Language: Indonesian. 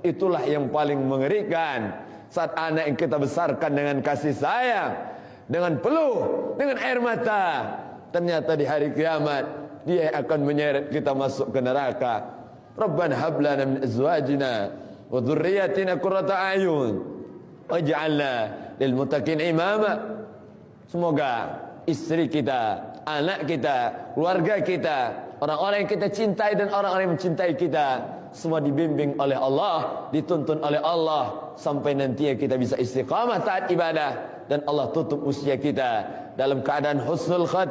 itulah yang paling mengerikan. Saat anak yang kita besarkan dengan kasih sayang, dengan peluh, dengan air mata, ternyata di hari kiamat dia akan menyeret kita masuk ke neraka. Rabbana hab lana min azwajina wa dhurriyyatina qurrata a'yun waj'alna lil muttaqin imama. Semoga istri kita, anak kita, keluarga kita, orang-orang yang kita cintai dan orang-orang yang mencintai kita, semua dibimbing oleh Allah, dituntun oleh Allah, sampai nanti kita bisa istiqamah taat ibadah, dan Allah tutup usia kita dalam keadaan husnul khatimah.